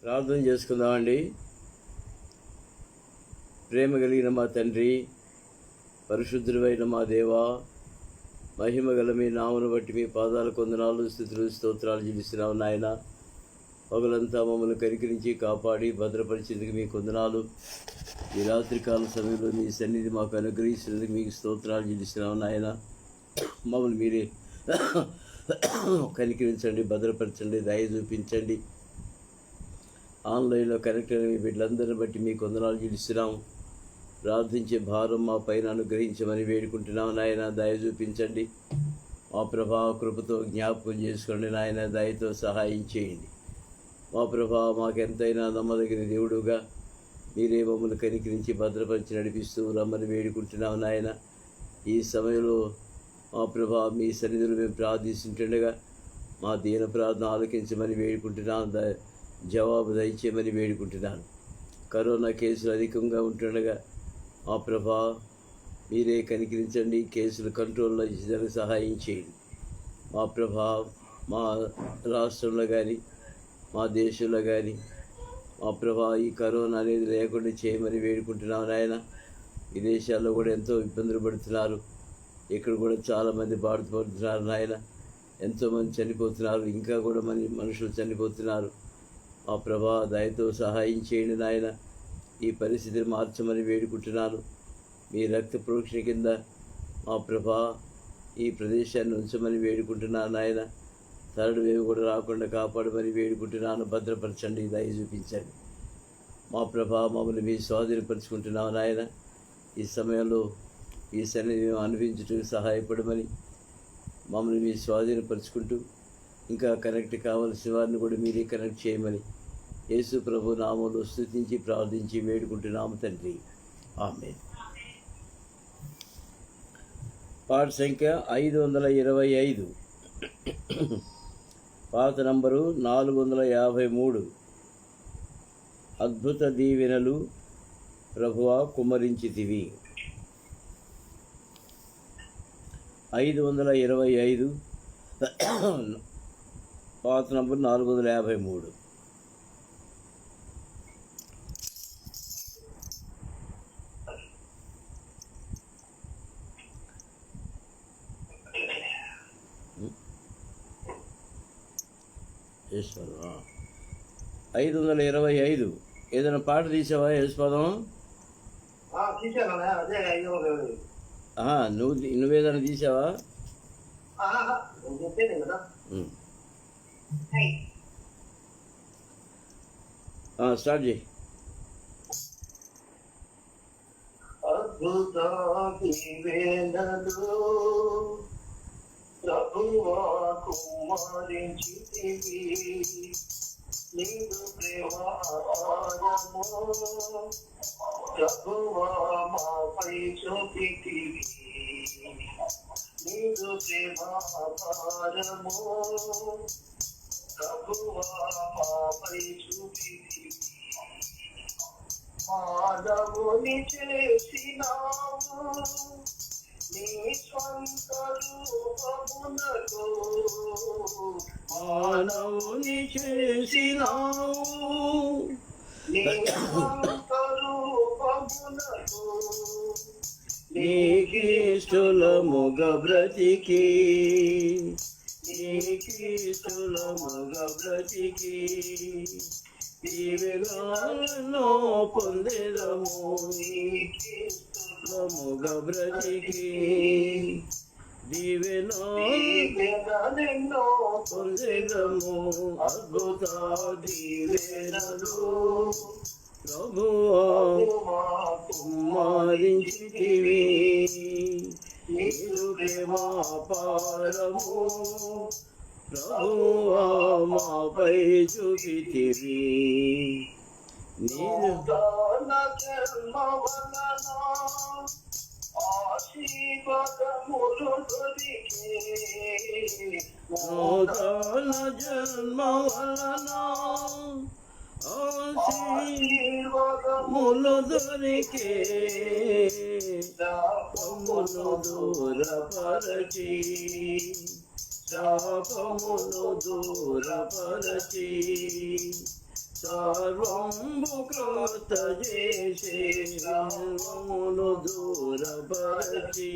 ప్రార్థన చేసుకుందామండి. ప్రేమ కలిగిన మా తండ్రి, పరిశుద్ధుడైన మా దేవా, మహిమ గల మీ నామను బట్టి మీ పాదాల కొందనాలు, స్తుతులు, స్తోత్రాలు చెల్లిస్తున్నాము నాయన. పగలంతా మమ్మల్ని కనికరించి కాపాడి భద్రపరిచేందుకు మీ కొందనాలు. ఈ రాత్రికాల సమయంలో మీ సన్నిధి మాకు అనుగ్రహిస్తున్నందుకు మీకు స్తోత్రాలు చెల్లిస్తున్నాము నాయన. మమ్మల్ని మీరే కనికరించండి, భద్రపరచండి, దయ చూపించండి. ఆన్లైన్లో కనెక్ట్ అయిన మీ బిడ్డలందరిని బట్టి మీ కొందనాలు చెల్లిస్తున్నాము. ప్రార్థించే భారం మా పైన అనుగ్రహించమని వేడుకుంటున్నాము నాయన. దయ చూపించండి. మా ప్రభా కృపతో జ్ఞాపకం చేసుకోండి నాయన. దయతో సహాయం చేయండి. మా ప్రభా మాకెంతైనా నమ్మదగిన దేవుడుగా మీరే మమ్మల్ని కనికరించి భద్రపరిచి నడిపిస్తూ రమ్మని వేడుకుంటున్నాము నాయన. ఈ సమయంలో మా ప్రభా మీ సన్నిధిలో మేము ప్రార్థిస్తుండగా మా దీన ప్రార్థన ఆలకించమని వేడుకుంటున్నాను. జవాబు దయచేయమని వేడుకుంటున్నాను. కరోనా కేసులు అధికంగా ఉంటుండగా మా ప్రభా మీరే కనికరించండి. కేసులు కంట్రోల్లో ఇచ్చేందుకు సహాయం చేయండి. మా ప్రభా మా రాష్ట్రంలో కానీ మా దేశంలో కానీ మా ప్రభా ఈ కరోనా అనేది లేకుండా చేయమని వేడుకుంటున్నాను నాయన. ఈ దేశాల్లో కూడా ఎంతో ఇబ్బందులు పడుతున్నారు. ఇక్కడ కూడా చాలామంది బాధపడుతున్నారు నాయన. ఎంతోమంది చనిపోతున్నారు. ఇంకా కూడా మనుషులు చనిపోతున్నారు. మా ప్రభా దయతో సహాయం చేయండి నాయన. ఈ పరిస్థితిని మార్చమని వేడుకుంటున్నాను. మీ రక్త ప్రోక్షణ కింద మా ప్రభా ఈ ప్రదేశాన్ని ఉంచమని వేడుకుంటున్నాను నాయన. థర్డ్ వేవ్ కూడా రాకుండా కాపాడమని వేడుకుంటున్నాను. భద్రపరచండి, దయ చూపించండి. మా ప్రభా మమ్మల్ని మీ స్వాధీనపరుచుకుంటున్నాము నాయన. ఈ సమయంలో ఈ సన్నిధిని మేము అనుభవించుటకు సహాయపడమని మమ్మల్ని మీ స్వాధీనపరుచుకుంటూ ఇంకా కనెక్ట్ కావాల్సిన వారిని కూడా మీరే కనెక్ట్ చేయమని యేసు ప్రభు నామంలో స్తుతించి ప్రార్థించి వేడుకుంటున్నాము తండ్రి. ఆమేన్. పాట సంఖ్య 525, పాత నంబరు 453. అద్భుత దీవెనలు ప్రభువా కుమ్మరించితివి. 525, పాత నంబర్ 453. ఈశ్వరా 525. ఏదైనా పాట తీసావా యశ్పదం? నువ్వేదైనా తీసావా? స్టార్ట్ చేయి. అద్భుత దీవెనలు ప్రభువా కుమ్మరించితివి. నీదు ప్రేమ అపారము ప్రభువా మాపై చూపితివి. నీదు ప్రేమ అపారము ప్రభువా మాపై చూపితివి. మానవుని చేసినావు నీ స్వంత రూపమునకు. మానవుని చేసినావు నీ స్వంత రూపమునకు. నీకిష్టముగ బ్రతికి, నీకిష్టముగ బ్రతికి దీవెనలను పొందెదము. నీకిష్టముగ బ్రతికి దీవెనలను పొందెదము. అద్భుత దీవెనలు ప్రభువా కుమ్మరించితివి. నీదు ప్రేమాపారము ప్రభువా మాపై చూపితివి. నూతన జన్మ వలన ఆశీర్వాదములు దొరికే. నూతన జన్మ వలన ఆశీర్వాదములు దొరికే. శాపమును దూరపరచి, శాపమును దూరపరచి సర్వంబు క్రొత్త చేసే సర్వమును దూరపరచి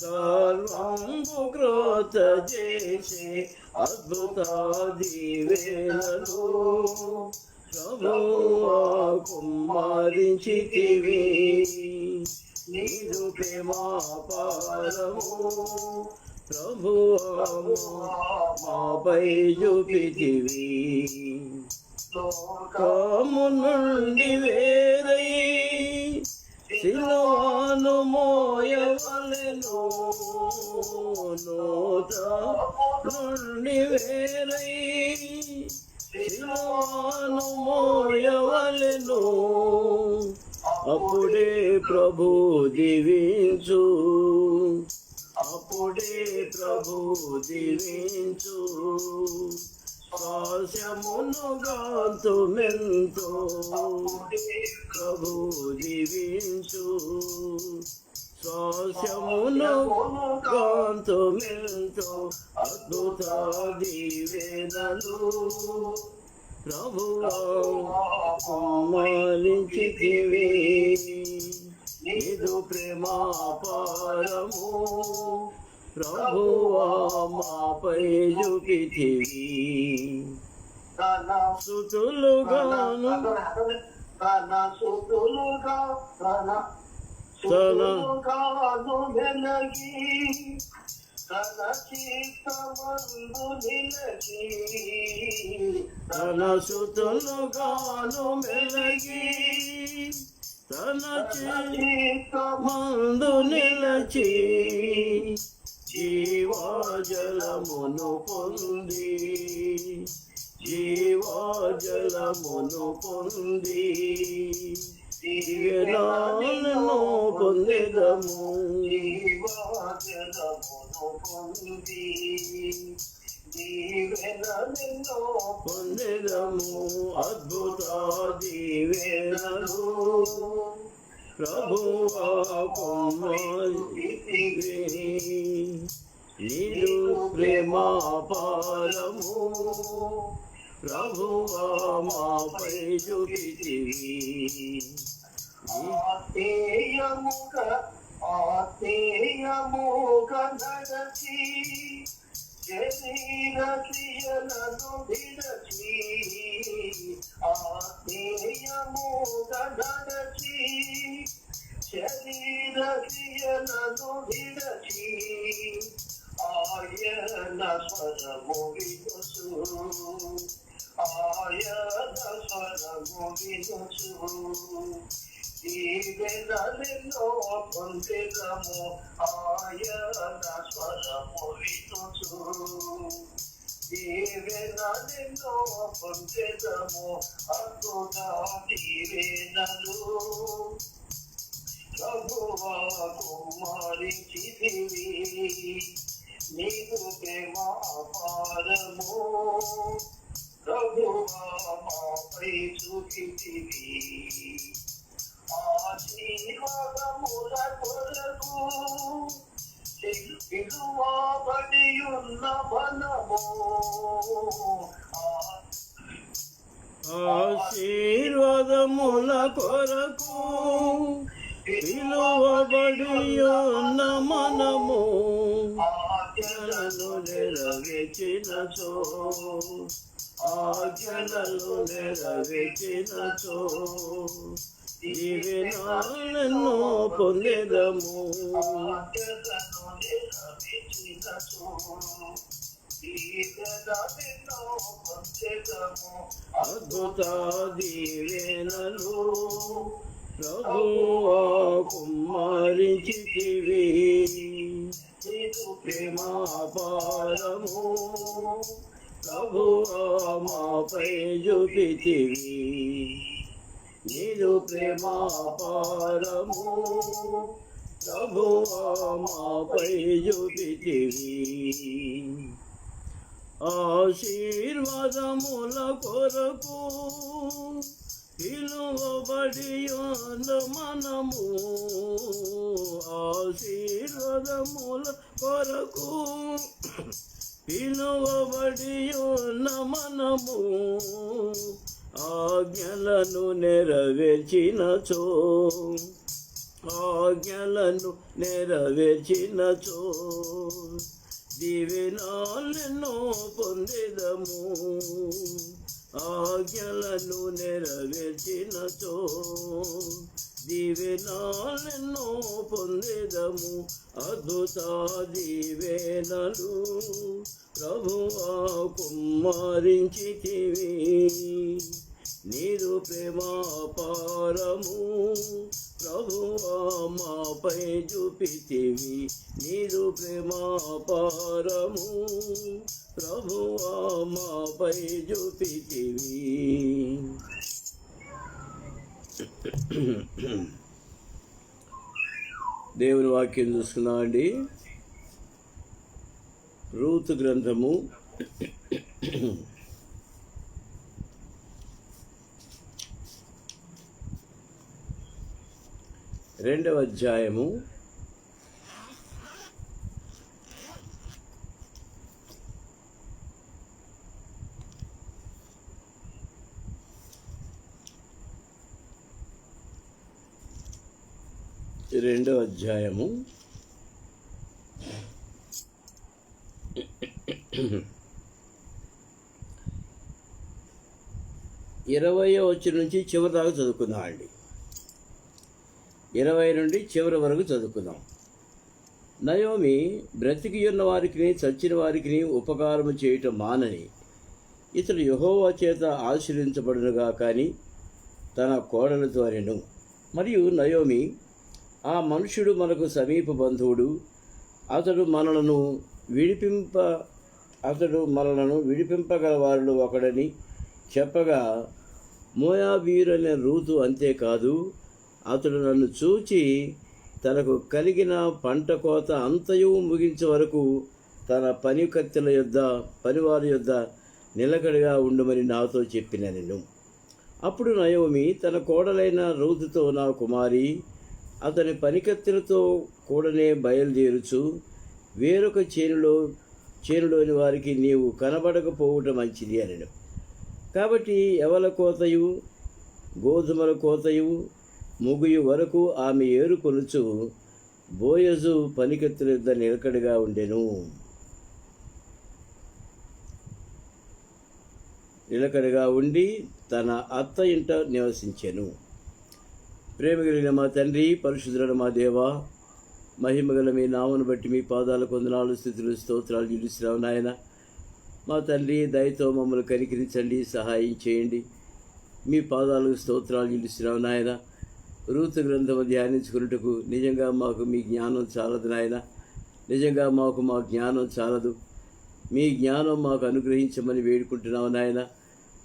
సర్వంబు క్రొత్త చేసే అద్భుత దీవెనలు ప్రభువా కుమ్మరించితివి నీదు ప్రేమాపారము ప్రభువా మాపై చూపితివి లోకము నుండి వేరై సిలువను మోయవలెను నోట నుండి వేరై సిలువను మోయవలెను అప్పుడే ప్రభు దీవించు అప్పుడే ప్రభు దీవించు స్వాస్యమును గాంతు మెంతో ప్రభు దీవించు స్వాస్యమును గాంతు మెంతో అద్భుత దీవెనలు ప్రభువా కుమ్మరించితివి నీదు ప్రేమాపారము ప్రభువా మాపై చూపితివి సుతులుగాను వెలగి తన చిత్తమందు నిలచి తన సుతులుగాను మెలగి తన చిత్తమందు నిలచి జీవాజలమును పొంది జీవాజలమును పొంది దీవెనలను పొందెదము జీవాజలమును పొంది దీవెనలను పొందెదము అద్భుత దీవెనలు ప్రభువా కుమ్మరించితివి నీదు ప్రేమాపారము ప్రభువా మాపై చూపితివి ఆత్మీయముగా నడచి శరీర క్రియలను విడచి ఆత్మీయముగా నడచి శరీర క్రియలను విడచి ఆయన స్వరము వినుచు ఆయన స్వరము వినుచు దీవెనలెన్నో పొందెదము ఆయన స్వరము వినుచు దీవెనలెన్నో పొందెదము అద్భుత దీవెనలు ప్రభువా కుమ్మరించితివి నీదు ప్రేమాపారము ప్రభువా మాపై చూపితివి ఆశీర్వాదముల కొరకు పిలువబడియున్న బలము ఆశీర్వాదముల కొరకు పిలువబడియున్న మనము ఆజ్ఞలను నెరవేర్చినచో ఆజ్ఞలను నెరవేర్చినచో దీవెనలను పొందెదము అద్భుత దీవెనలు ప్రభువా కుమ్మరించితివి ప్రేమాపారము ప్రభువా మాపై చూపితివి నీదు ప్రేమాపారము ప్రభువా మాపై చూపితివి ఆశీర్వాదముల కొరకు పిలువబడియున్న మనము ఆశీర్వాదముల కొరకు పిలువబడి ఉన్న మనము ఆజ్ఞలను నెరవేర్చినచో, ఆజ్ఞలను నెరవేర్చినచో దీవెనలెన్నో పొందెదము. ఆజ్ఞలను నెరవేర్చినచో దీవెనలెన్నో పొందెదము. అద్భుత దీవెనలు ప్రభువా కుమ్మరించితివి, నీదు ప్రేమాపారము ప్రభువా మాపై చూపితివి, నీదు ప్రేమాపారము ప్రభువా మాపై చూపితివి. దేవుని వాక్యం చూసుకున్నామండి. రూతు గ్రంథము 2వ అధ్యాయము 2వ అధ్యాయము 20వ వచనం నుంచి చివరి దాకా చదువుకుందాం అండి. 20 నుండి చివరి వరకు చదువుకుందాం. నయోమి బ్రతికి ఉన్న వారికి చచ్చిన వారికి ఉపకారము చేయటం మానని ఇతడు యెహోవా చేత ఆశీర్వదించబడునుగా కానీ తన కోడలతో అనెను. మరియు నయోమి, ఆ మనుష్యుడు మనకు సమీప బంధువుడు, అతడు మనలను విడిపింపగల వారిలో ఒకడని చెప్పగా, మోయాబీయులైన రూతు అంతేకాదు, అతడు నన్ను చూచి తనకు కలిగిన పంట కోత అంతయు ముగించే వరకు తన పనివారి యొద్ద నిలకడగా ఉండమని నాతో చెప్పిన నేను. అప్పుడు నయోమి తన కోడలైన రూతుతో, నా కుమారి, అతని పనికత్తెలతో కూడనే బయలుదేరుచు వేరొక చేనులోని వారికి నీవు కనబడకపోవటం మంచిది అనెను. కాబట్టి ఎవల కోతయు గోధుమల కోతయు ముగియు వరకు ఆమె ఏరుకొనుచు బోయజు పనికత్తెల యొద్ద నిలకడగా ఉండెను. నిలకడగా ఉండి తన అత్త ఇంట నివసించెను. ప్రేమ కలిగిన మా తండ్రి, పరిశుద్ధుడైన మా దేవా, మహిమగల మీ నామను బట్టి మీ పాదాల కొందనాలు, స్థుతులు, స్తోత్రాలు చెల్లిస్తున్నాము నాయన. మా తండ్రి, దయతో మమ్మల్ని కనికరించండి, సహాయం చేయండి. మీ పాదాలకు స్తోత్రాలు చెల్లిస్తున్నాము నాయన. రూతు గ్రంథము ధ్యానించుకున్నట్టుకు నిజంగా మాకు మీ జ్ఞానం చాలదు నాయన. నిజంగా మాకు మా జ్ఞానం చాలదు. మీ జ్ఞానం మాకు అనుగ్రహించమని వేడుకుంటున్నాము నాయన.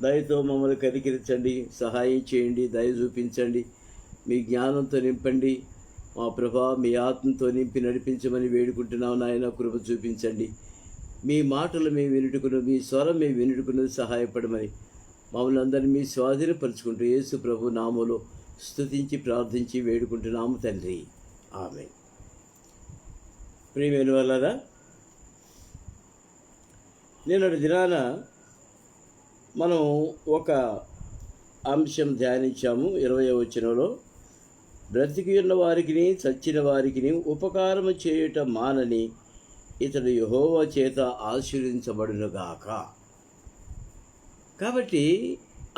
దయతో మమ్మల్ని కనికరించండి, సహాయం చేయండి, దయ చూపించండి. మీ జ్ఞానంతో నింపండి మా ప్రభా. మీ ఆత్మతో నింపి నడిపించమని వేడుకుంటున్నాము నాయన. కృప చూపించండి. మీ మాటలు మేము వినుటకును, మీ స్వరం మేము వినుటకును సహాయపడమని మమ్మల్ని అందరినీ మీ స్వాధీనపరుచుకుంటూ యేసు ప్రభు నామములో స్తుతించి ప్రార్థించి వేడుకుంటున్నాము తండ్రి. ఆమేన్. ప్రియమైన వాళ్ళారా, నిన్నటి దినాన మనం ఒక అంశం ధ్యానించాము. 20వ వచనంలో, బ్రతికి ఉన్న వారికి చచ్చిన వారికి ఉపకారము చేయుట మానని ఇతడు యెహోవా చేత ఆశీర్వదించబడునుగాక. కాబట్టి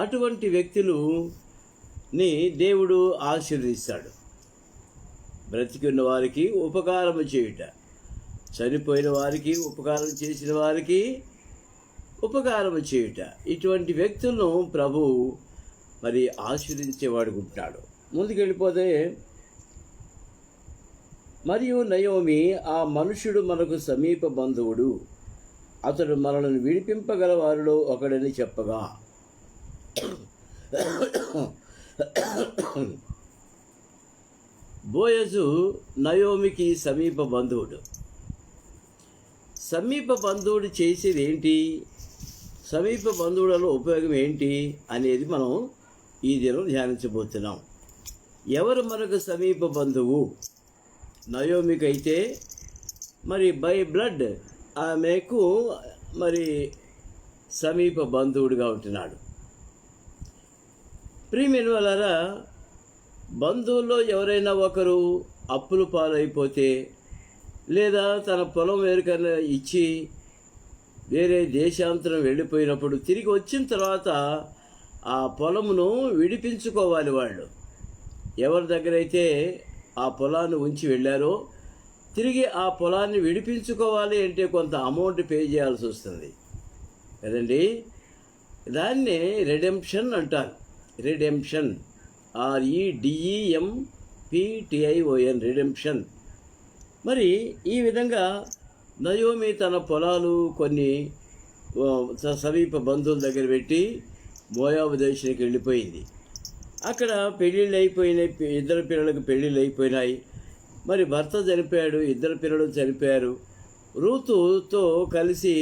అటువంటి వ్యక్తులని దేవుడు ఆశీర్వదిస్తాడు. బ్రతికి ఉన్న వారికి ఉపకారము చేయుట, చనిపోయిన వారికి ఉపకారం చేసిన వారికి ఉపకారం చేయుట, ఇటువంటి వ్యక్తులను ప్రభు మరి ఆశీర్వదించేవాడుకుంటున్నాడు. ముందుకెళ్ళిపోతే, మరియు నయోమి, ఆ మనుష్యుడు మనకు సమీప బంధువుడు, అతడు మనలను విడిపింపగల వారిలో ఒకడని చెప్పగా, బోయజు నయోమికి సమీప బంధువుడు. సమీప బంధువుడు చేసేది ఏంటి, సమీప బంధువులలో ఉపయోగం ఏంటి అనేది మనం ఈ దినం ధ్యానించబోతున్నాం. ఎవరు మనకు సమీప బంధువు? నయోమికి అయితే మరి బై బ్లడ్ ఆమెకు మరి సమీప బంధువుడిగా ఉంటున్నాడు. ప్రియమైన వాళ్ళారా, బంధువుల్లో ఎవరైనా ఒకరు అప్పులు పాలైపోతే లేదా తన పొలం వేరుకన్నా ఇచ్చి వేరే దేశాంతరం వెళ్ళిపోయినప్పుడు తిరిగి వచ్చిన తర్వాత ఆ పొలమును విడిపించుకోవాలి. వాళ్ళు ఎవరి దగ్గరైతే ఆ పొలాన్ని ఉంచి వెళ్ళారో తిరిగి ఆ పొలాన్ని విడిపించుకోవాలి అంటే కొంత అమౌంట్ పే చేయాల్సి వస్తుంది కదండి. దాన్నే రెడెంప్షన్ అంటారు. Redemption, REDEMPTION, redemption. మరి ఈ విధంగా నయోమి తన పొలాలు కొన్ని సమీప బంధువుల దగ్గర పెట్టి మోయాబు దేశానికి వెళ్ళిపోయింది. అక్కడ పెళ్ళిళ్ళు అయిపోయినాయి, ఇద్దరు పిల్లలకు పెళ్ళిళ్ళు అయిపోయినాయి. మరి భర్త చనిపోయాడు, ఇద్దరు పిల్లలు చనిపోయారు. రూతుతో కలిసి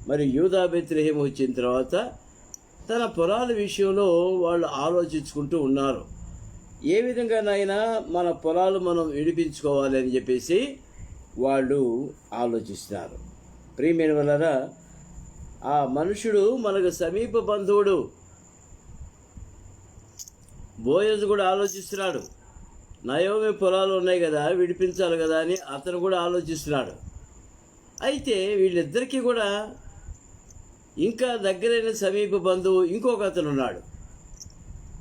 మరి యూదా బెత్లెహేము వచ్చిన తర్వాత తన పొలాల విషయంలో వాళ్ళు ఆలోచించుకుంటూ ఉన్నారు. ఏ విధంగా నాయనా మన పొలాలు మనం విడిపించుకోవాలి అని చెప్పేసి వాళ్ళు ఆలోచిస్తున్నారు. ప్రియమైన వలన ఆ మనుషుడు మనకు సమీప బంధువుడు. బోయజు కూడా ఆలోచిస్తున్నాడు. నయోమి పొలాలు ఉన్నాయి కదా, విడిపించాలి కదా అని అతను కూడా ఆలోచిస్తున్నాడు. అయితే వీళ్ళిద్దరికీ కూడా ఇంకా దగ్గరైన సమీప బంధువు ఇంకొక అతను ఉన్నాడు.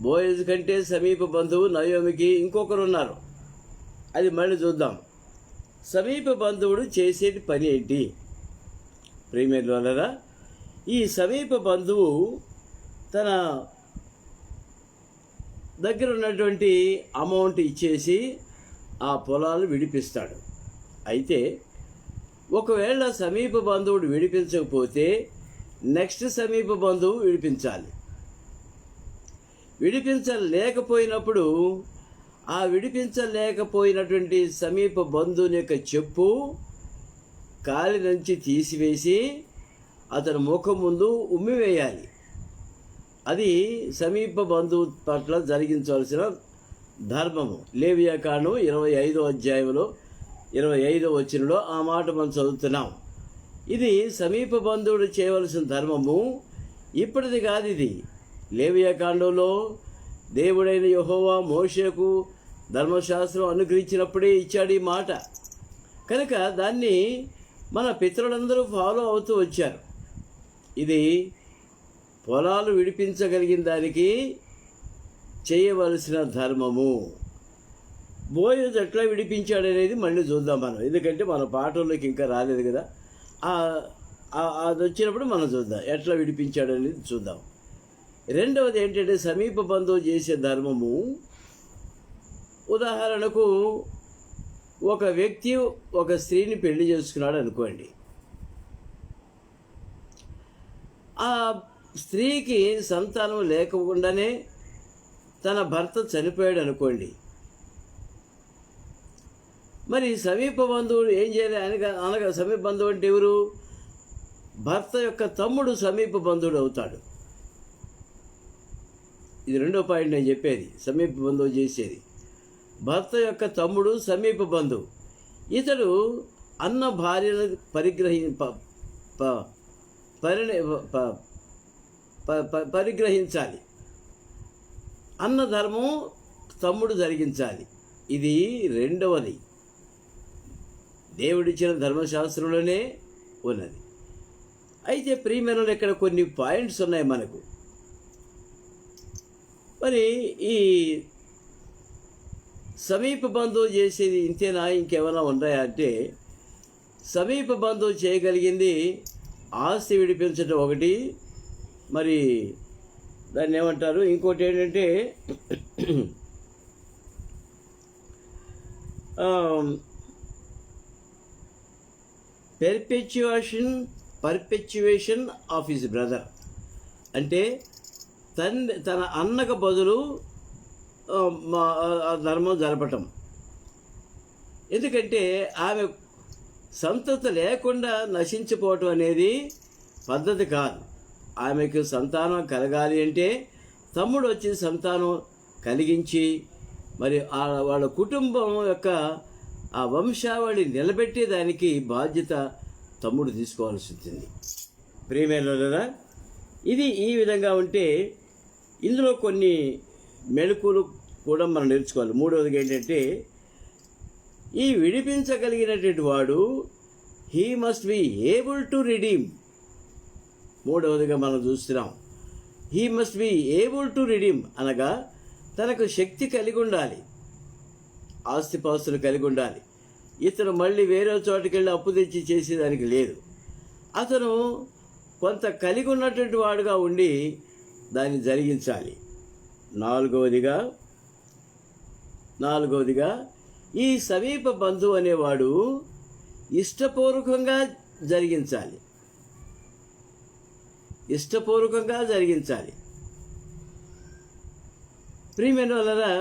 బోయజు కంటే సమీప బంధువు నయోమికి ఇంకొకరు ఉన్నారు. అది మళ్ళీ చూద్దాం. సమీప బంధువుడు చేసేది పని ఏంటి? ప్రియమైన వాళ్ళరా, ఈ సమీప బంధువు తన దగ్గర ఉన్నటువంటి అమౌంట్ ఇచ్చేసి ఆ పొలాలు విడిపిస్తాడు. అయితే ఒకవేళ సమీప బంధువుడు విడిపించకపోతే నెక్స్ట్ సమీప బంధువు విడిపించాలి. విడిపించలేకపోయినప్పుడు ఆ విడిపించలేకపోయినటువంటి సమీప బంధువుని యొక్క చెప్పు కాలి నుంచి తీసివేసి అతని ముఖం ముందు ఉమ్మివేయాలి. అది సమీప బంధువు పట్ల జరిగించవలసిన ధర్మము. లేవియాకాండం 25వ అధ్యాయంలో 25వ వచనంలో ఆ మాట మనం చదువుతున్నాం. ఇది సమీప బంధువుడు చేయవలసిన ధర్మము. ఇప్పటిది కాదు, ఇది లేవియాకాండంలో దేవుడైన యెహోవా మోషేకు ధర్మశాస్త్రం అనుగ్రహించినప్పుడే ఇచ్చాడు ఈ మాట. కనుక దాన్ని మన పితరులందరూ ఫాలో అవుతూ వచ్చారు. ఇది పొలాలు విడిపించగలిగిన దానికి చేయవలసిన ధర్మము. బోయజు ఎట్లా విడిపించాడనేది మళ్ళీ చూద్దాం మనం, ఎందుకంటే మన పాఠంలోకి ఇంకా రాలేదు కదా. అది వచ్చినప్పుడు మనం చూద్దాం ఎట్లా విడిపించాడనేది చూద్దాం. రెండవది ఏంటంటే సమీప బంధువు చేసే ధర్మము. ఉదాహరణకు ఒక వ్యక్తి ఒక స్త్రీని పెళ్లి చేసుకున్నాడు అనుకోండి. ఆ స్త్రీకి సంతానం లేకుండానే తన భర్త చనిపోయాడు అనుకోండి. మరి సమీప బంధువుడు ఏం చేయాలి? అనగా సమీప బంధువు అంటే ఎవరు? భర్త యొక్క తమ్ముడు సమీప బంధువుడు అవుతాడు. ఇది రెండో పాయింట్ నేను చెప్పేది. సమీప బంధువు చేసేది భర్త యొక్క తమ్ముడు సమీప బంధువు. ఇతడు అన్న భార్యను పరిగ్రహించాలి. అన్న ధర్మం తమ్ముడు జరిగించాలి. ఇది రెండవది, దేవుడిచ్చిన ధర్మశాస్త్రంలోనే ఉన్నది. అయితే ప్రియమైన ఇక్కడ కొన్ని పాయింట్స్ ఉన్నాయి మనకు. మరి ఈ సమీప బంధువు చేసేది ఇంతేనా, ఇంకేమైనా ఉన్నాయా అంటే, సమీప బంధువు చేయగలిగింది ఆస్తి విడిపించడం ఒకటి. మరి దాన్ని ఏమంటారు? ఇంకోటి ఏంటంటే పర్పెచ్యువేషన్ ఆఫ్ హిజ్ బ్రదర్. అంటే తన అన్నకు బదులు ధర్మం జరపటం. ఎందుకంటే ఆమె సంతతి లేకుండా నశించిపోవటం అనేది పద్ధతి కాదు. ఆమెకు సంతానం కలగాలి అంటే తమ్ముడు వచ్చి సంతానం కలిగించి మరి వాళ్ళ కుటుంబం యొక్క ఆ వంశావళి నిలబెట్టేదానికి బాధ్యత తమ్ముడు తీసుకోవాల్సి వచ్చింది. ప్రియమైనవారా, ఇది ఈ విధంగా ఉంటే ఇందులో కొన్ని మెళకువలు కూడా మనం నేర్చుకోవాలి. మూడవదిగా ఏంటంటే, ఈ విడిపించగలిగినటువంటి వాడు he must be able to redeem. మూడవదిగా మనం చూస్తున్నాం, he must be able to redeem అనగా తనకు శక్తి కలిగి ఉండాలి, ఆస్తిపాస్తులు కలిగి ఉండాలి. ఇతను మళ్ళీ వేరే చోటుకి వెళ్ళి అప్పు తెచ్చి చేసేదానికి లేదు. అతను కొంత కలిగి ఉన్నటువంటి వాడుగా ఉండి దాన్ని జరిగించాలి. నాలుగవదిగా ఈ సమీప బంధువు అనేవాడు ఇష్టపూర్వకంగా జరిగించాలి. ప్రియమైన వాళ్ళరా,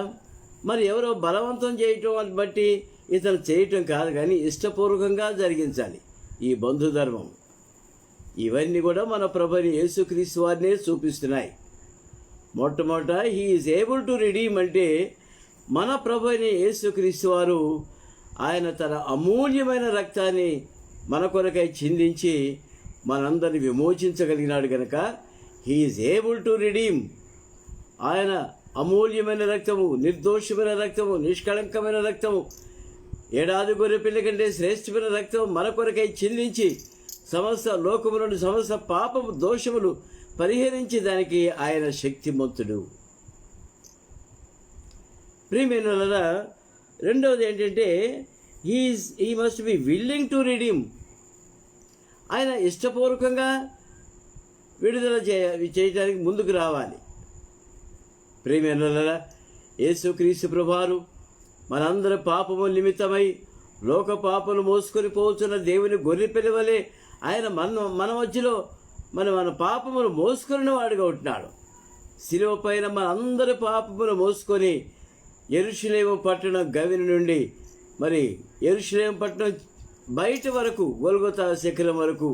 మరి ఎవరో బలవంతం చేయటం అని బట్టి ఇతను చేయటం కాదు, కానీ ఇష్టపూర్వకంగా జరిగించాలి ఈ బంధుధర్మం. ఇవన్నీ కూడా మన ప్రభువైన యేసుక్రీస్తు వారినే చూపిస్తున్నాయి. మొట్టమొదట he is able to redeem అంటే మన ప్రభువైన యేసుక్రీస్తు వారు ఆయన తన అమూల్యమైన రక్తాన్ని మన కొరకై చిందించి మనందరిని విమోచించగలిగినాడు కనుక he is able to redeem. ఆయన అమూల్యమైన రక్తము, నిర్దోషమైన రక్తము, నిష్కళంకమైన రక్తము, ఏడాది గొర్రె పిల్ల కంటే శ్రేష్టమైన రక్తం మన కొరకై చిందించి సమస్త లోకములను సమస్త పాపము దోషములు పరిహరించి దానికి ఆయన శక్తిమంతుడు. ప్రియమైనవారా, రెండవది ఏంటంటే he must be willing to redeem. ఆయన ఇష్టపూర్వకంగా విడుదల చేయడానికి ముందుకు రావాలి. ప్రియమైనవారా, యేసుక్రీస్తు ప్రభువారు మనందరి పాపము నిమిత్తమై లోక పాపలు మోసుకొని పోతున్న దేవుని గొర్రెపిల్ల వలె ఆయన మన మధ్యలో మన పాపములు మోసుకుని వాడుగా ఉంటున్నాడు. శిలువ పైన మనందరి పాపములు మోసుకొని యెరూషలేము పట్టణం గవిని నుండి మరి యెరూషలేము పట్టణం బయట వరకు గొల్గొతా శిఖరం వరకు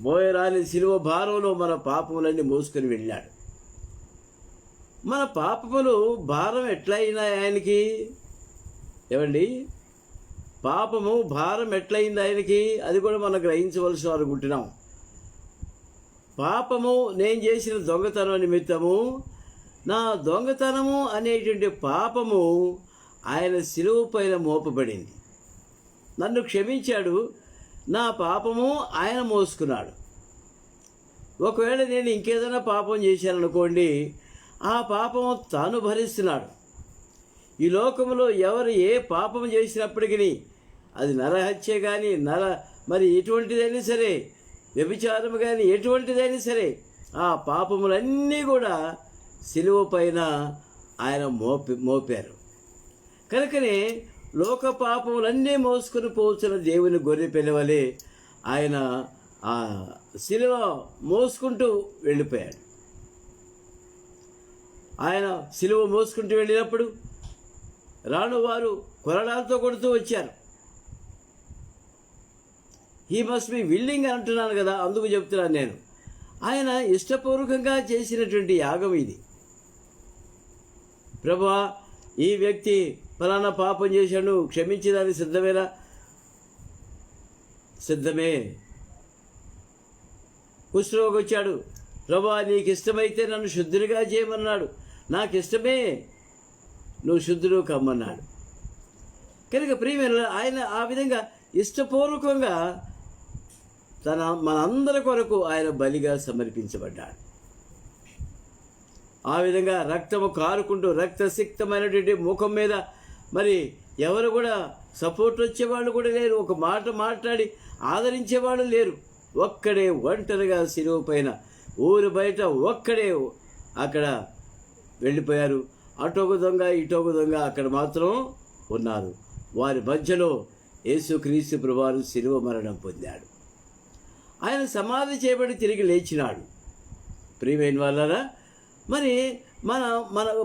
మోయరాని శిలువ భారంలో మన పాపములన్నీ మోసుకొని వెళ్ళాడు. మన పాపములు భారం ఎట్లయినా ఆయనకి, ఏమండి, పాపము భారం ఎట్లయింది ఆయనకి, అది కూడా మనం గ్రహించవలసి అనుకుంటున్నాం. పాపము నేను చేసిన దొంగతనం నిమిత్తము, నా దొంగతనము అనేటువంటి పాపము ఆయన శిలువ పైన మోపబడింది. నన్ను క్షమించాడు, నా పాపము ఆయన మోసుకున్నాడు. ఒకవేళ నేను ఇంకేదైనా పాపం చేశాననుకోండి, ఆ పాపము తాను భరిస్తున్నాడు. ఈ లోకంలో ఎవరు ఏ పాపం చేసినప్పటికీ, అది నరహత్య కానీ మరి ఎటువంటిదైనా సరే, వ్యభిచారం కానీ ఎటువంటిదైనా సరే, ఆ పాపములన్నీ కూడా శిలువ పైన ఆయన మోపారు. కనుకనే లోక పాపములన్నీ మోసుకుని పోతున్న దేవుని గొర్రె పిల్లవలే ఆయన ఆ శిలువ మోసుకుంటూ వెళ్ళిపోయాడు. ఆయన శిలువ మోసుకుంటూ వెళ్ళినప్పుడు రాణువారు కొరడాలతో కొడుతూ వచ్చారు. హీ మస్ట్ బి విల్లింగ్ అని అంటున్నాను కదా, అందుకు చెప్తున్నాను నేను. ఆయన ఇష్టపూర్వకంగా చేసినటువంటి యాగం ఇది. ప్రభువా, ఈ వ్యక్తి ఫలానా పాపం చేశాడు, క్షమించడానికి సిద్ధమేనా? సిద్ధమే. కుష్ఠరోగి వచ్చాడు, ప్రభువా నీకు ఇష్టమైతే నన్ను శుద్ధునిగా చేయమన్నాడు, నాకు ఇష్టమే, నువ్వు శుద్ధుడు కమ్మన్నాడు. కనుక ప్రియమైన ఆయన ఆ విధంగా ఇష్టపూర్వకంగా మనందరి కొరకు ఆయన బలిగా సమర్పించబడ్డాడు. ఆ విధంగా రక్తము కారుకుంటూ రక్తసిక్తమైనటువంటి ముఖం మీద మరి ఎవరు కూడా సపోర్ట్ వచ్చేవాళ్ళు కూడా లేరు, ఒక మాట మాట్లాడి ఆదరించేవాళ్ళు లేరు. ఒక్కడే ఒంటరిగా శిలువ పైన ఊరు బయట ఒక్కడే అక్కడ వెళ్ళిపోయారు. అటొక దొంగ ఇటొక దొంగ అక్కడ మాత్రం ఉన్నారు. వారి మధ్యలో యేసుక్రీస్తు ప్రభువారు శిలువ మరణం పొందాడు. ఆయన సమాధి చేయబడి తిరిగి లేచినాడు. ప్రియమైన వాళ్ళారా, మరి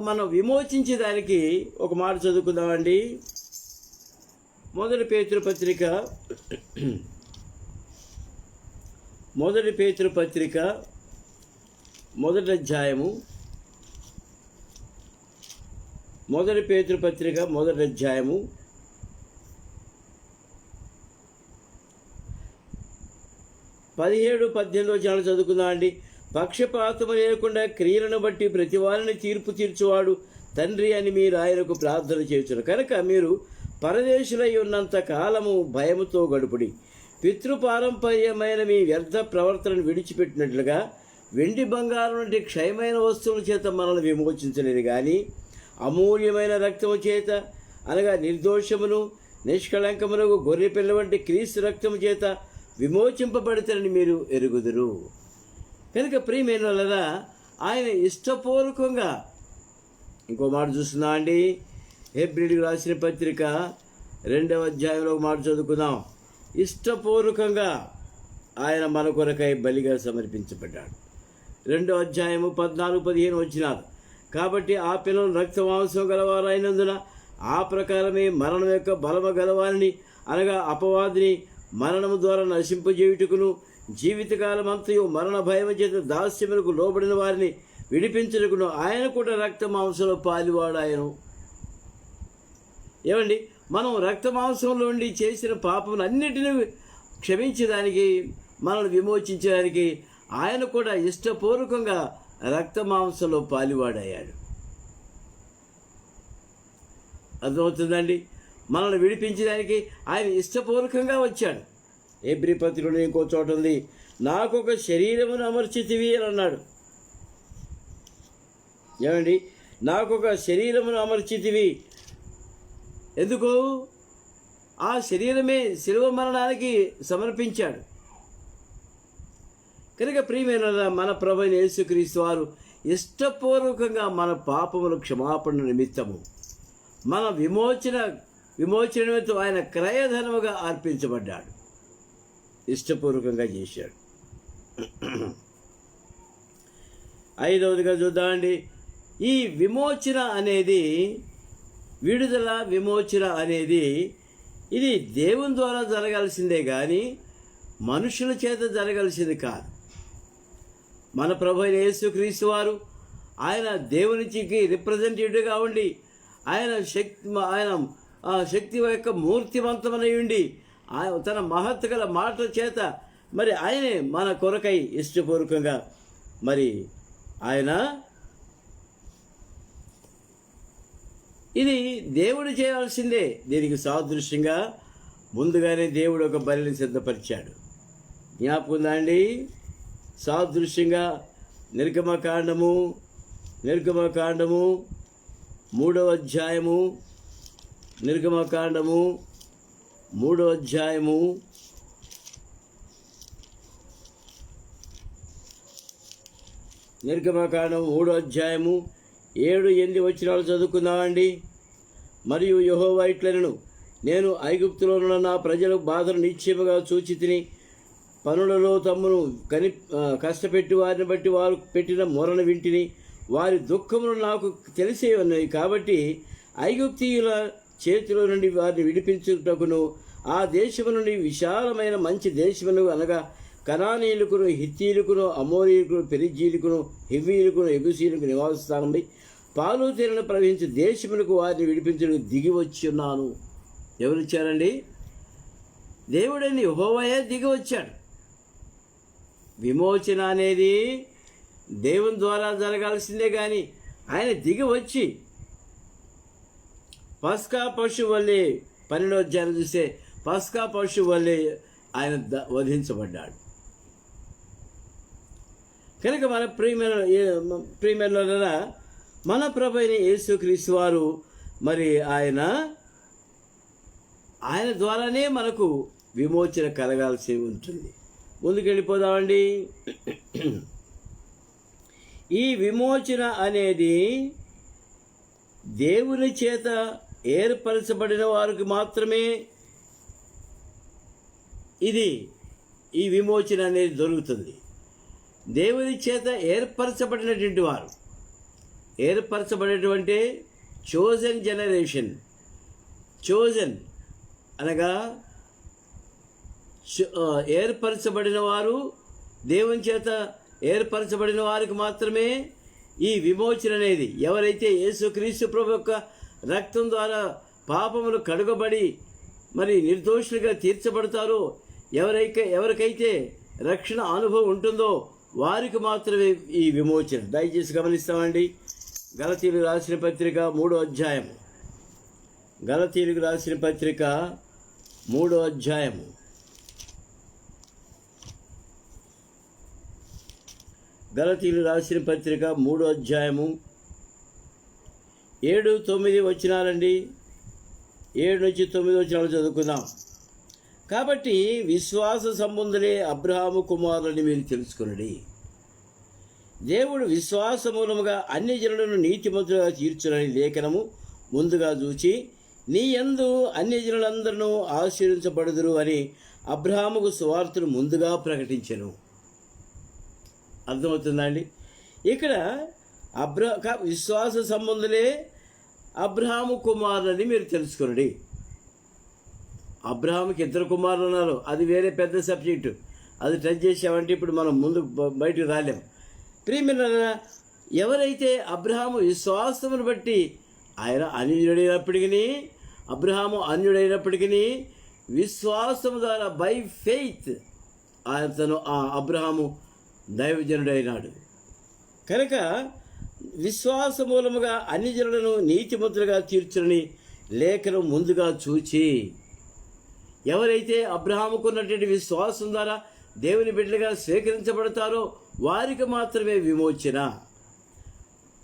మనం విమోచించేదానికి ఒక మాట చదువుకుందామండి. మొదటి పేతురు పత్రిక మొదటి అధ్యాయము, మొదటి పేతురు పత్రిక మొదటి అధ్యాయము 17-18 చదువుకుందాం అండి. పక్షపాతము లేకుండా క్రియలను బట్టి ప్రతి వారిని తీర్పు తీర్చువాడు తండ్రి అని మీరు ఆయనకు ప్రార్థన చేయుచున్నారు. కనుక మీరు పరదేశులై ఉన్నంత కాలము భయముతో గడుపుడి. పితృపారంపర్యమైన మీ వ్యర్థ ప్రవర్తనను విడిచిపెట్టినట్లుగా వెండి బంగారం వంటి క్షయమైన వస్తువుల చేత మనల్ని విమోచించలేదు, కానీ అమూల్యమైన రక్తము చేత, అనగా నిర్దోషమును నిష్కళంకమును గొర్రె పిల్ల వంటి క్రీస్తు రక్తము చేత విమోచింపబడతారని మీరు ఎరుగుదురు. కనుక ప్రియమైన వాళ్ళరా, ఆయన ఇష్టపూర్వకంగా, ఇంకో మాట చూస్తున్నా అండి, హెబ్రీయులకు రాసిన పత్రిక 2వ అధ్యాయంలో ఒక మాట చదువుకుందాం. ఇష్టపూర్వకంగా ఆయన మన కొరకై బలిగా సమర్పించబడ్డాడు. 2వ అధ్యాయము 14-15 వచనాలు. కాబట్టి ఆ పిల్లలు రక్తమాంసం గలవారైనందున ఆ ప్రకారమే మరణం యొక్క బలము గలవారిని, అనగా అపవాదిని మరణము ద్వారా నశింపజేయుటకును, జీవితకాలం అంతయు మరణ భయము చేత దాస్యములకు లోబడిన వారిని విడిపించుటకును ఆయన కూడా రక్త మాంసంలో పాలివాడాయను. ఏమండి, మనం రక్త మాంసంలో ఉండి చేసిన పాపములు అన్నిటినీ క్షమించడానికి, మనల్ని విమోచించడానికి ఆయన కూడా ఇష్టపూర్వకంగా రక్త మాంసంలో పాలివాడయ్యాడు. అర్థమవుతుందండి? మనల్ని విడిపించడానికి ఆయన ఇష్టపూర్వకంగా వచ్చాడు. హెబ్రీ పత్రికలో ఇంకో చోట ఉంది, నాకొక శరీరమును అమర్చితివి అని అన్నాడు. ఏమండి, నాకొక శరీరమును అమర్చితివి. ఎందుకు? ఆ శరీరమే శిలువ మరణానికి సమర్పించాడు. కనుక ప్రియమైన మన ప్రభువైన యేసుక్రీస్తు వారు ఇష్టపూర్వకంగా మన పాపముల క్షమాపణ నిమిత్తము, మన విమోచన నిమిత్తం ఆయన క్రయధనముగా అర్పించబడ్డాడు. ఇష్టపూర్వకంగా చేశాడు. 5వదిగా చూద్దామండి. ఈ విమోచన అనేది, విడుదల విమోచన అనేది ఇది దేవుని ద్వారా జరగాల్సిందే కానీ మనుషుల చేత జరగాల్సింది కాదు. మన ప్రభువైన యేసుక్రీస్తు వారు ఆయన దేవునికి రిప్రజెంటేటివ్గా ఉండి, ఆయన శక్తి యొక్క మూర్తివంతమై ఉండి, తన మహత్గల మాట చేత మరి ఆయనే మన కొరకై ఇష్టపూర్వకంగా మరి ఆయన, ఇది దేవుడు చేయాల్సిందే. దీనికి సాదృశ్యంగా ముందుగానే దేవుడు ఒక బలిని సిద్ధపరిచాడు. జ్ఞాపకం ఉందా అండి? సాదృశ్యంగా నిర్గమకాండము 3వ అధ్యాయము, నిర్గమకాండము 3వ అధ్యాయము 7-8 వచనాలు చదువుకుందామండి. మరియు యెహోవా ఇట్లనెను, నేను ఐగుప్తులోనున్న నా ప్రజల బాధను నిశ్చయముగా చూచి తిని, పనులలో తమ్మును కష్టపెట్టి వారిని బట్టి వారు పెట్టిన మొరను వింటిని, వారి దుఃఖములు నాకు తెలిసే ఉన్నాయి. కాబట్టి ఐగుప్తీయుల చేతిలో నుండి వారిని విడిపించుటకును, ఆ దేశము నుండి విశాలమైన మంచి దేశమును, అనగా కనానీయులకును, హిత్తీయులకును, అమోరీయులకును, పెరిజీయులకును, హివ్వీయులకును, ఎగుసీయులకు నివాస స్థానంపై పాలు తేనెలు ప్రవహించి దేశములకు వారిని విడిపించడానికి దిగి వచ్చి ఉన్నాను. ఎవరిచ్చారండి? దేవుడని యెహోవాయే దిగి వచ్చాడు. విమోచన అనేది దేవుని ద్వారా జరగాల్సిందే కానీ ఆయన దిగి వచ్చి పస్కా పశువు వల్లే 12వ అధ్యాయం చూస్తే పస్కా పశువు వల్లే ఆయన వధించబడ్డాడు. కనుక మన ప్రియమైన మన ప్రభువైన యేసుక్రీస్తు వారు మరి ఆయన ద్వారానే మనకు విమోచన కలగాల్సి ఉంటుంది. ముందుకెళ్ళిపోదామండి. ఈ విమోచన అనేది దేవుని చేత ఏర్పరచబడిన వారికి మాత్రమే ఈ విమోచన అనేది దొరుకుతుంది. దేవుని చేత ఏర్పరచబడినటువంటి వారు, ఏర్పరచబడేటువంటి చోజన్ జనరేషన్, చోజన్ అనగా ఏర్పరచబడిన వారు, దేవుని చేత ఏర్పరచబడిన వారికి మాత్రమే ఈ విమోచన అనేది. ఎవరైతే యేసుక్రీస్తు ప్రభు యొక్క రక్తం ద్వారా పాపములు కడుగబడి మరి నిర్దోషులుగా తీర్చబడతారో, ఎవరికైతే రక్షణ అనుభవం ఉంటుందో వారికి మాత్రమే ఈ విమోచన. దయచేసి గమనిస్తామండి. గలతీయులకు రాసిన పత్రిక 3వ అధ్యాయము. గలతీయులకు రాసిన పత్రిక 3వ అధ్యాయము. గలతీయులకు రాసిన పత్రిక 3వ అధ్యాయము 7-9 వచనాలండి. 7-9 వచనాలు చదువుకుందాం. కాబట్టి విశ్వాస సంబంధులే అబ్రహాము కుమారులని మీరు తెలుసుకొనుడి. దేవుడు విశ్వాస మూలముగా అన్ని జనులను నీతిమంతులుగా తీర్చునని లేఖనము ముందుగా చూచి నీ యందు అన్ని జనులందరూ ఆశీర్వించబడుదురు అని అబ్రహాముకు సువార్తను ముందుగా ప్రకటించెను. అర్థమవుతుందండి. ఇక్కడ విశ్వాస సంబంధులే అబ్రహాము కుమారులని మీరు తెలుసుకొనుడి. అబ్రహాముకి 2 కుమారులు ఉన్నారు. అది వేరే పెద్ద సబ్జెక్టు. అది టచ్ చేసామంటే ఇప్పుడు మనం ముందు బయటకు రాలేం. ప్రియమిత్రులారా, ఎవరైతే అబ్రహాము విశ్వాసమును బట్టి ఆయన అబ్రహాము అన్యుడైనప్పటికీ విశ్వాసము ద్వారా బై ఫెయిత్ అబ్రహాము దైవజనుడైనాడు. కనుక విశ్వాస మూలముగా అన్ని జనులను నీతిమంతులుగా తీర్చునని లేఖనం ముందుగా చూచి ఎవరైతే అబ్రహాముకున్నటువంటి విశ్వాసం ద్వారా దేవుని బిడ్డలుగా స్వీకరించబడతారో వారికి మాత్రమే విమోచన.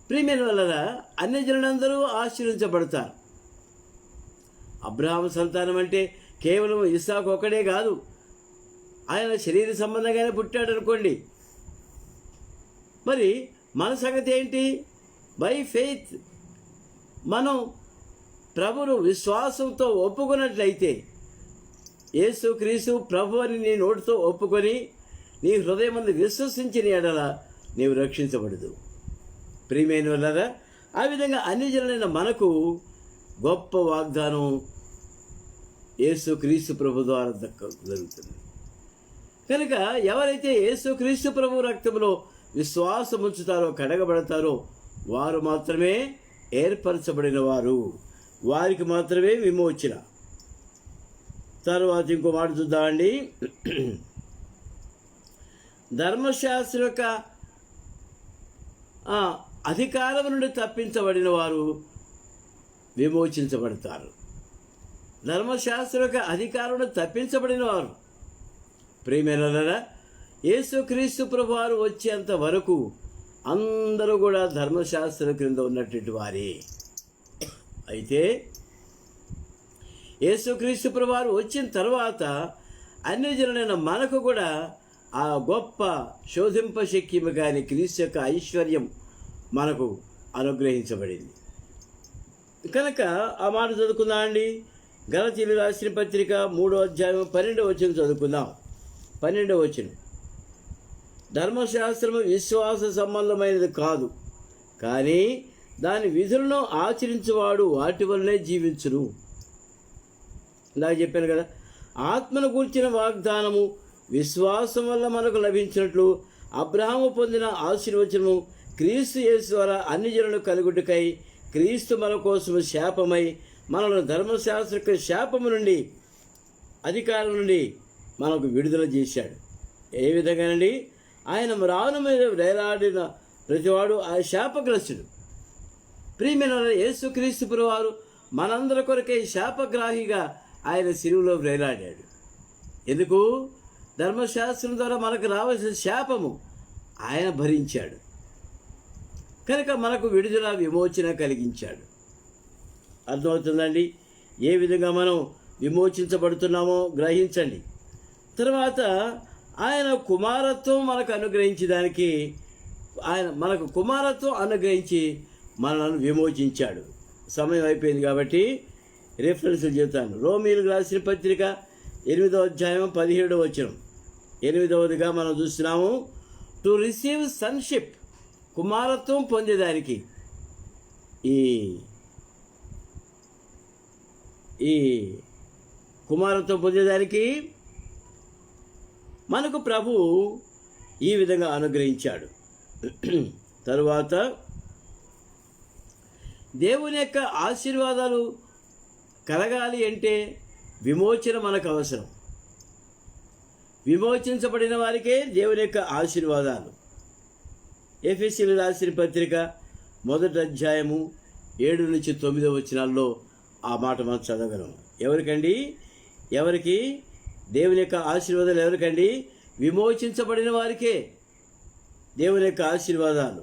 ప్రియమైన వాళ్ళరా, అన్ని జనులందరూ ఆశీర్వించబడతారు. అబ్రహాము సంతానం అంటే కేవలం ఇస్సాకు ఒక్కడే కాదు. ఆయన శరీర సంబంధంగానే పుట్టాడు అనుకోండి. మరి మన సంగతి ఏంటి? బై ఫెయిత్ మనం ప్రభువును విశ్వాసంతో ఒప్పుకున్నట్లయితే, యేసుక్రీస్తు ప్రభు అని నీ నోటితో ఒప్పుకొని నీ హృదయమందు విశ్వసించిన ఎడల నీవు రక్షించబడదు. ప్రియమైన వాళ్ళారా, ఆ విధంగా అన్ని జనులైన మనకు గొప్ప వాగ్దానం యేసుక్రీస్తు ప్రభు ద్వారా జరుగుతుంది. కనుక ఎవరైతే యేసుక్రీస్తు ప్రభు రక్తంలో విశ్వాసం ఉంచుతారో, కడగబడతారో వారు మాత్రమే ఏర్పరచబడిన వారు, వారికి మాత్రమే విమోచన. తర్వాత ఇంకో మాట చూద్దామండి. ధర్మశాస్త్ర యొక్క అధికారం నుండి తప్పించబడిన వారు విమోచించబడతారు. ధర్మశాస్త్ర యొక్క అధికారం నుండి తప్పించబడిన వారు, ప్రియమైనవారా, యేసుక్రీస్తు ప్రభువారు వచ్చేంత వరకు అందరూ కూడా ధర్మశాస్త్రం క్రింద ఉన్నటువంటి వారే. అయితే యేసుక్రీస్తు ప్రభువారు వచ్చిన తర్వాత అన్ని జనులైన మనకు కూడా ఆ గొప్ప శోధింపశక్యము కాని క్రీస్తు యొక్క ఐశ్వర్యం మనకు అనుగ్రహించబడింది. కనుక ఆ మాట చదువుకుందాం అండి. గలతీయులకు రాసిన పత్రిక 3వ అధ్యాయం 12వ వచనం చదువుకుందాం. 12వ వచనం, ధర్మశాస్త్రము విశ్వాస సంబంధమైనది కాదు, కానీ దాని విధులను ఆచరించువాడు వాటి వల్లనే జీవించును. ఇలా చెప్పాను కదా, ఆత్మను గూర్చిన వాగ్దానము విశ్వాసం వల్ల మనకు లభించినట్లు అబ్రహాము పొందిన ఆశీర్వచనము క్రీస్తు యేసు ద్వారా అన్ని జనులు కలుగుటకై క్రీస్తు మన కోసము శాపమై మనల్ని ధర్మశాస్త్ర శాపము నుండి, అధికారం నుండి మనకు విడుదల చేశాడు. ఏ విధంగానండి? ఆయన మ్రాను మీద వేలాడిన ప్రతివాడు ఆ శాపగ్రస్తుడు. ప్రియమైన యేసుక్రీస్తు ప్రభువారు మనందరి కొరకై శాపగ్రాహిగా ఆయన శిలువలో వేలాడాడు. ఎందుకు? ధర్మశాస్త్రం ద్వారా మనకు రావాల్సిన శాపము ఆయన భరించాడు. కనుక మనకు విడుదల, విమోచన కలిగించాడు. అర్థమవుతుందండి? ఏ విధంగా మనం విమోచించబడుతున్నామో గ్రహించండి. తర్వాత ఆయన కుమారత్వం మనకు అనుగ్రహించడానికి, ఆయన మనకు కుమారత్వం అనుగ్రహించి మనల్ని విమోచించాడు. సమయం అయిపోయింది కాబట్టి రిఫరెన్స్లు చెబుతాను. రోమీయులకు రాసిన పత్రిక 8వ అధ్యాయం 17వ వచనం. 8వదిగా మనం చూస్తున్నాము, టు రిసీవ్ సన్షిప్, కుమారత్వం పొందేదానికి, ఈ కుమారత్వం పొందేదానికి మనకు ప్రభు ఈ విధంగా అనుగ్రహించాడు. తరువాత దేవుని యొక్క ఆశీర్వాదాలు కలగాలి అంటే విమోచన మనకు అవసరం. విమోచించబడిన వారికే దేవుని యొక్క ఆశీర్వాదాలు. ఎఫెసీయులకు రాసిన పత్రిక 1వ అధ్యాయము 7 నుంచి 9 వచనాల్లో ఆ మాట మనం చదవగలం. ఎవరికి దేవుని యొక్క ఆశీర్వాదాలు? ఎవరికండి? విమోచించబడిన వారికే దేవుని యొక్క ఆశీర్వాదాలు.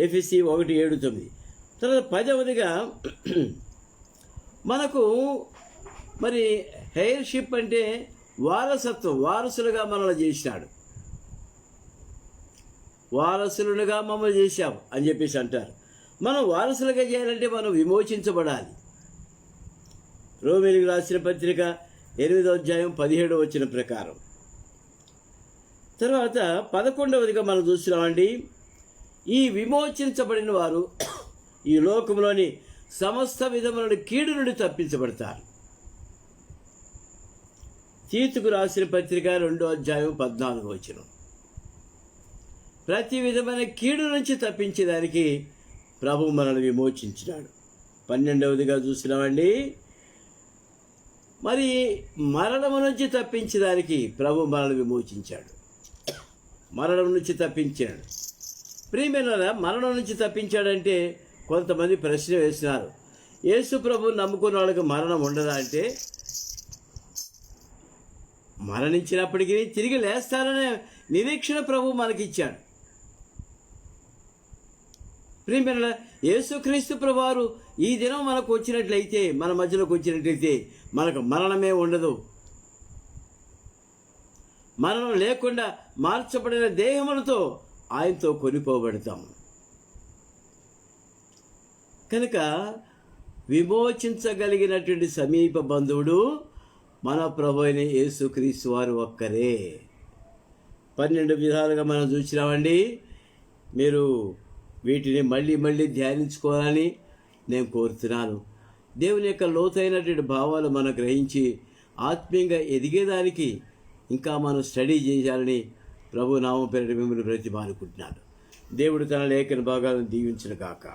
ఎఫెసీ 1:7-9. తర్వాత 10వదిగా మనకు మరి హెయిర్షిప్ అంటే వారసత్వం, వారసులుగా మనల్ని చేసినాడు. వారసులుగా మమ్మల్ని చేశావు అని చెప్పేసి అంటారు. మనం వారసులుగా చేయాలంటే మనం విమోచించబడాలి. రోమీయులకు రాసిన పత్రిక 8వ అధ్యాయం 17వ వచనం ప్రకారం. తర్వాత 11వదిగా మనం చూస్తున్నామండి, ఈ విమోచించబడిన వారు ఈ లోకంలోని సమస్త విధములను కీడు నుండి తప్పించబడతారు. తీతుకు రాసిన పత్రిక 2వ అధ్యాయం 14వ వచనం. ప్రతి విధమైన కీడు నుంచి తప్పించేదానికి ప్రభు మనల్ని విమోచించినాడు. 12వదిగా చూసినామండి, మరి మరణము నుంచి తప్పించేదానికి ప్రభు మనల్ని విమోచించాడు. మరణం నుంచి తప్పించాడు. ప్రియమైన మరణం నుంచి తప్పించాడంటే కొంతమంది ప్రశ్న వేసినారు, యేసు ప్రభు నమ్ముకున్న వాళ్ళకి మరణం ఉండదా అంటే, మరణించినప్పటికీ తిరిగి లేస్తారనే నిరీక్షణ ప్రభు మనకిచ్చాడు. ప్రియమైన యేసుక్రీస్తు ప్రభువారు ఈ దినం మనకు వచ్చినట్లయితే, మన మధ్యలోకి వచ్చినట్లయితే మనకు మరణమే ఉండదు. మరణం లేకుండా మార్చబడిన దేహములతో ఆయనతో కొనిపోబడతాము. కనుక విమోచించగలిగినటువంటి సమీప బంధువుడు మన ప్రభు అయిన యేసుక్రీస్తు వారు ఒక్కరే. 12 విధాలుగా మనం చూసినామండి. మీరు వీటిని మళ్ళీ ధ్యానించుకోవాలని నేను కోరుతున్నాను. దేవుని యొక్క లోతైనటువంటి భావాలు మనం గ్రహించి ఆత్మీయంగా ఎదిగేదానికి ఇంకా మనం స్టడీ చేయాలని ప్రభు నామం పేరిట మిమ్మల్ని బ్రతిమాలుకుంటున్నాను. దేవుడు తన లేఖన భాగాలను దీవించును గాక.